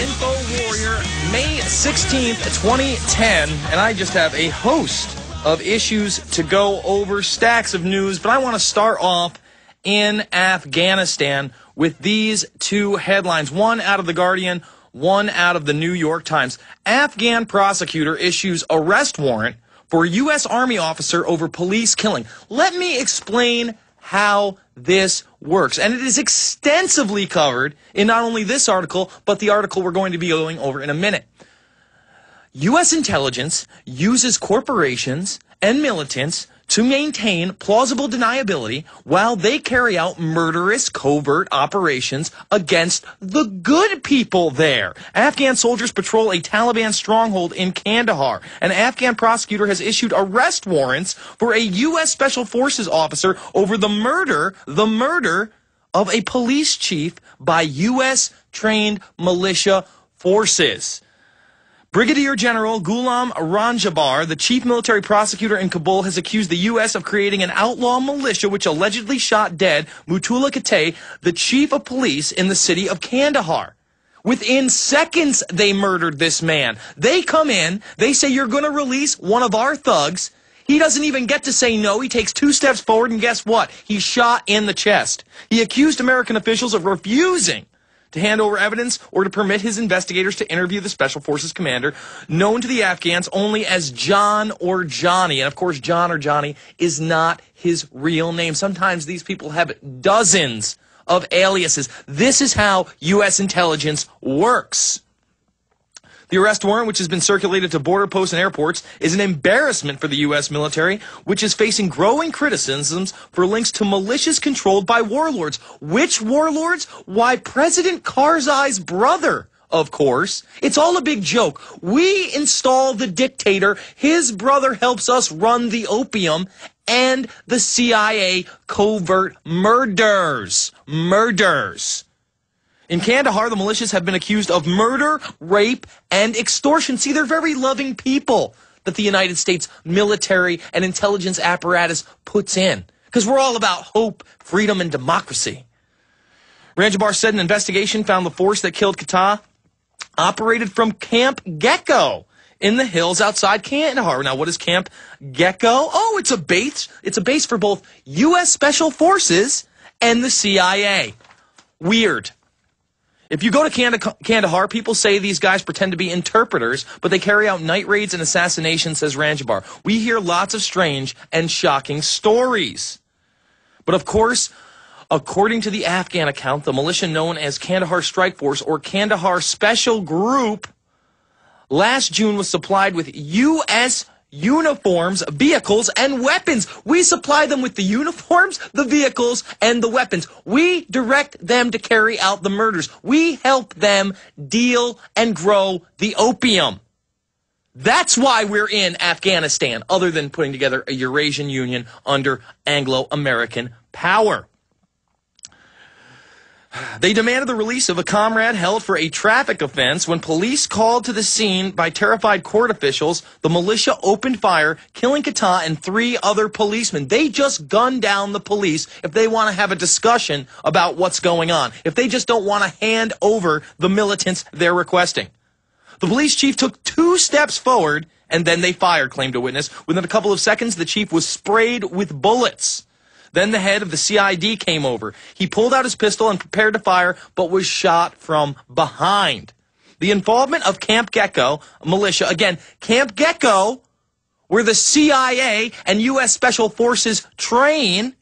INFOWARRIOR, May 16th, 2010, and I just have a host of issues to go over, stacks of news, but I want to start off in Afghanistan with these two headlines, one out of The Guardian, one out of the New York Times. Afghan prosecutor issues arrest warrant for U.S. Army officer over police killing. Let me explain how this works. And it is extensively covered in not only this article, but the article we're going to be going over in a minute. U.S. intelligence uses corporations and militants to maintain plausible deniability while they carry out murderous covert operations against the good people there. Afghan soldiers patrol a Taliban stronghold in Kandahar. An Afghan prosecutor has issued arrest warrants for a U.S. Special Forces officer over the murder of a police chief by U.S.-trained militia forces. Brigadier General Ghulam Ranjabar, the chief military prosecutor in Kabul, has accused the U.S. of creating an outlaw militia which allegedly shot dead Mutula Kate, the chief of police in the city of Kandahar. Within seconds, they murdered this man. They come in, they say, "You're going to release one of our thugs." He doesn't even get to say no. He takes 2 steps forward, and guess what? He's shot in the chest. He accused American officials of refusing to hand over evidence or to permit his investigators to interview the Special Forces commander, known to the Afghans only as John or Johnny. And, of course, John or Johnny is not his real name. Sometimes these people have dozens of aliases. This is how U.S. intelligence works. The arrest warrant, which has been circulated to border posts and airports, is an embarrassment for the U.S. military, which is facing growing criticisms for links to militias controlled by warlords. Which warlords? Why, President Karzai's brother, of course. It's all a big joke. We install the dictator, his brother helps us run the opium, and the CIA covert murders. In Kandahar, the militias have been accused of murder, rape, and extortion. See, they're very loving people that the United States military and intelligence apparatus puts in, because we're all about hope, freedom, and democracy. Ranjabar said an investigation found the force that killed Kata operated from Camp Gecko in the hills outside Kandahar. Now, what is Camp Gecko? Oh, it's a base. It's a base for both U.S. Special Forces and the CIA. Weird. If you go to Kandahar, people say these guys pretend to be interpreters, but they carry out night raids and assassinations, says Ranjabar. We hear lots of strange and shocking stories. But of course, according to the Afghan account, the militia known as Kandahar Strike Force or Kandahar Special Group last June was supplied with U.S. uniforms, vehicles, and weapons. We supply them with the uniforms, the vehicles, and the weapons. We direct them to carry out the murders. We help them deal and grow the opium. That's why we're in Afghanistan, other than putting together a Eurasian Union under Anglo-American power. They demanded the release of a comrade held for a traffic offense. When police called to the scene by terrified court officials, the militia opened fire, killing Kata and 3 other policemen. They just gunned down the police if they want to have a discussion about what's going on, if they just don't want to hand over the militants they're requesting. The police chief took 2 steps forward, and then they fired, claimed a witness. Within a couple of seconds, the chief was sprayed with bullets. Then the head of the CID came over. He pulled out his pistol and prepared to fire, but was shot from behind. The involvement of Camp Gecko militia, again, Camp Gecko, where the CIA and U.S. Special Forces train,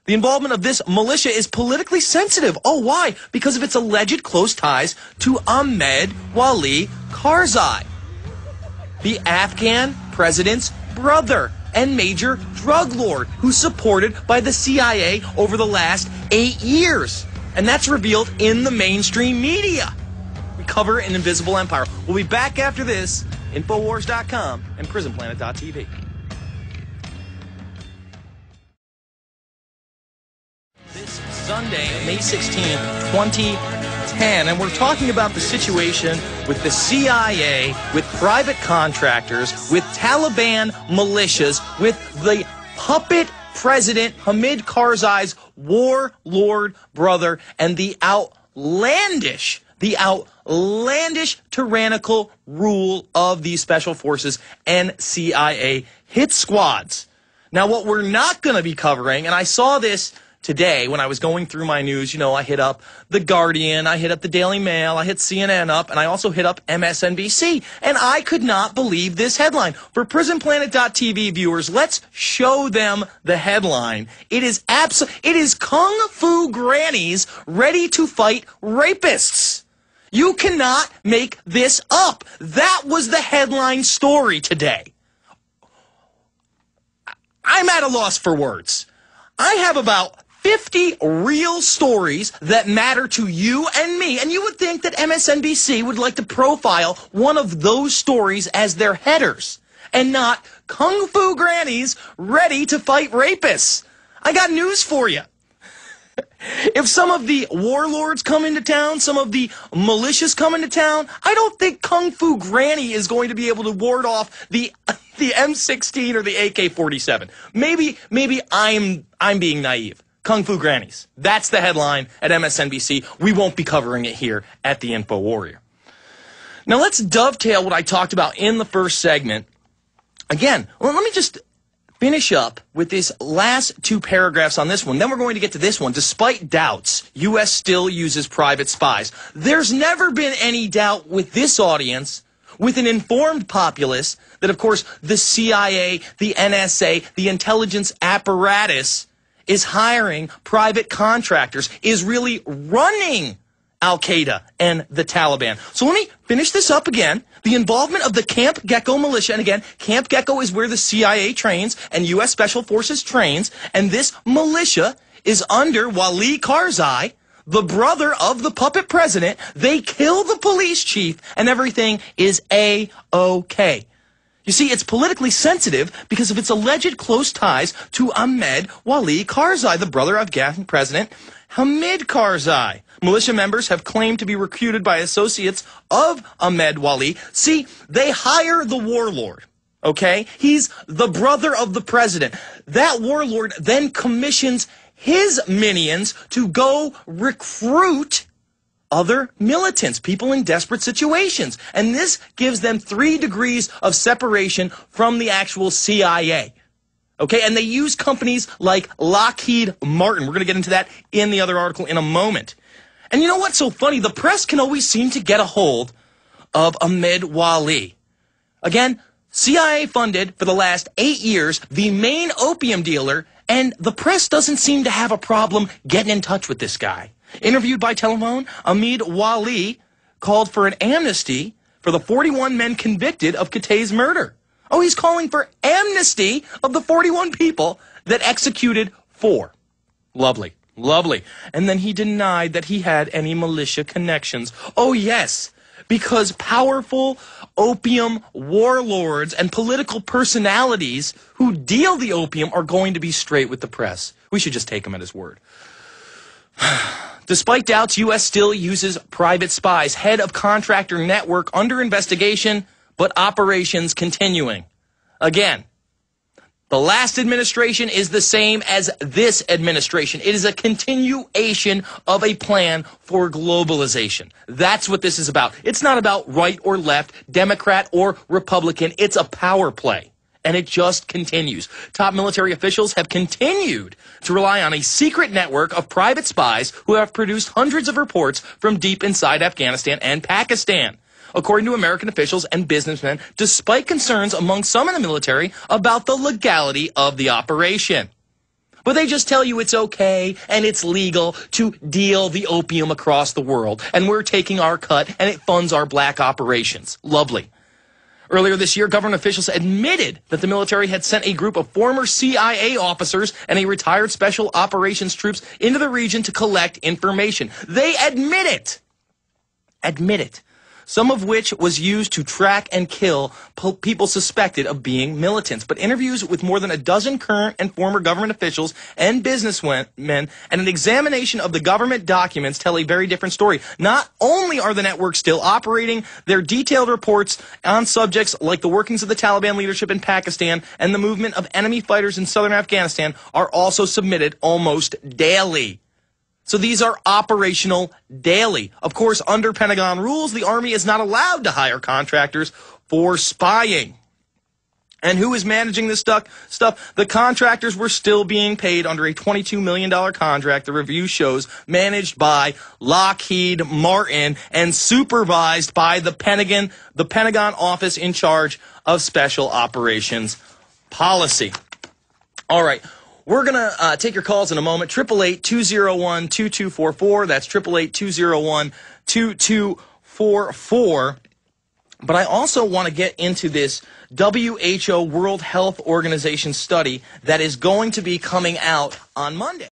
the involvement of this militia is politically sensitive. Oh, why? Because of its alleged close ties to Ahmed Wali Karzai, the Afghan president's brother and major drug lord who's supported by the CIA over the last 8 years. And that's revealed in the mainstream media. We cover an invisible empire. We'll be back after this. Infowars.com and PrisonPlanet.tv. This Sunday, May 16th, 2010, and we're talking about the situation with the CIA, with private contractors, with Taliban militias, with the puppet president Hamid Karzai's warlord brother, and the outlandish the outlandish, tyrannical rule of these special forces and CIA hit squads. Now, what we're not going to be covering, and I saw this today when I was going through my news, you know, I hit up The Guardian, I hit up the Daily Mail, I hit CNN up, and I also hit up MSNBC. And I could not believe this headline. For PrisonPlanet.tv viewers, let's show them the headline. It is Kung Fu Grannies ready to fight rapists. You cannot make this up. That was the headline story today. I'm at a loss for words. I have about 50 real stories that matter to you and me, and you would think that MSNBC would like to profile one of those stories as their headers, and not Kung Fu Grannies ready to fight rapists. I got news for you. If some of the warlords come into town, some of the militias come into town, I don't think Kung Fu Granny is going to be able to ward off the M16 or the AK-47. Maybe I'm being naive. Kung Fu Grannies. That's the headline at MSNBC. We won't be covering it here at the InfoWarrior. Now let's dovetail what I talked about in the first segment. Again, let me just finish up with these last two paragraphs on this one. Then we're going to get to this one. Despite doubts, U.S. still uses private spies. There's never been any doubt with this audience, with an informed populace, that, of course, the CIA, the NSA, the intelligence apparatus is hiring private contractors, is really running Al-Qaeda and the Taliban. So let me finish this up again. The involvement of the Camp Gecko militia, and again, Camp Gecko is where the CIA trains and U.S. Special Forces trains, and this militia is under Wali Karzai, the brother of the puppet president. They kill the police chief, and everything is A-OK. You see, it's politically sensitive because of its alleged close ties to Ahmed Wali Karzai, the brother of Afghan President Hamid Karzai. Militia members have claimed to be recruited by associates of Ahmed Wali. See, they hire the warlord, okay? He's the brother of the president. That warlord then commissions his minions to go recruit other militants, people in desperate situations. And this gives them 3 degrees of separation from the actual CIA. Okay, and they use companies like Lockheed Martin. We're going to get into that in the other article in a moment. And you know what's so funny? The press can always seem to get a hold of Ahmed Wali. Again, CIA funded for the last 8 years, the main opium dealer, and the press doesn't seem to have a problem getting in touch with this guy. Interviewed by telephone, Ahmed Wali called for an amnesty for the 41 men convicted of Katay's murder. Oh, he's calling for amnesty of the 41 people that executed 4. Lovely, lovely. And then he denied that he had any militia connections. Oh, yes, because powerful opium warlords and political personalities who deal the opium are going to be straight with the press. We should just take him at his word. Despite doubts, U.S. still uses private spies. Head of contractor network under investigation, but operations continuing. Again, the last administration is the same as this administration. It is a continuation of a plan for globalization. That's what this is about. It's not about right or left, Democrat or Republican. It's a power play. And it just continues. Top military officials have continued to rely on a secret network of private spies who have produced hundreds of reports from deep inside Afghanistan and Pakistan, according to American officials and businessmen, despite concerns among some in the military about the legality of the operation. But they just tell you it's okay and it's legal to deal the opium across the world, and we're taking our cut and it funds our black operations. Lovely. Earlier this year, government officials admitted that the military had sent a group of former CIA officers and a retired special operations troops into the region to collect information. They admit it. Admit it. Some of which was used to track and kill people suspected of being militants. But interviews with more than a dozen current and former government officials and businessmen and an examination of the government documents tell a very different story. Not only are the networks still operating, their detailed reports on subjects like the workings of the Taliban leadership in Pakistan and the movement of enemy fighters in southern Afghanistan are also submitted almost daily. So these are operational daily. Of course, under Pentagon rules, the Army is not allowed to hire contractors for spying. And who is managing this stuff? The contractors were still being paid under a $22 million contract, the review shows, managed by Lockheed Martin and supervised by the Pentagon office in charge of special operations policy. All right. We're going to take your calls in a moment. 888-201-2244. That's 888-201-2244. But I also want to get into this WHO World Health Organization study that is going to be coming out on Monday.